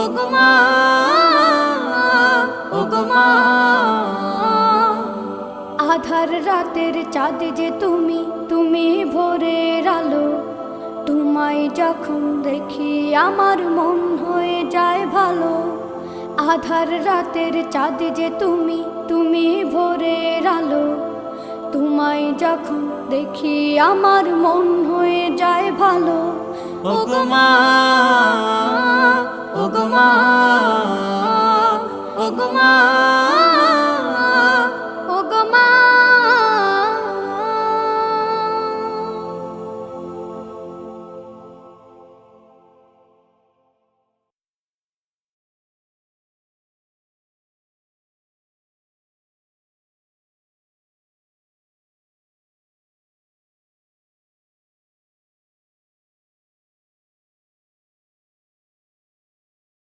ওগো মা, ওগো মা। আধার রাতের চাঁদ যে তুমি, তুমি ভোরের আলো। তোমায় যখন দেখি আমার মন হয়ে যায় ভালো। আধার রাতের চাঁদ যে তুমি, তুমি ভোরের আলো। তোমায় যখন দেখি আমার মন হয়ে যায় ভালো। ওগো মা,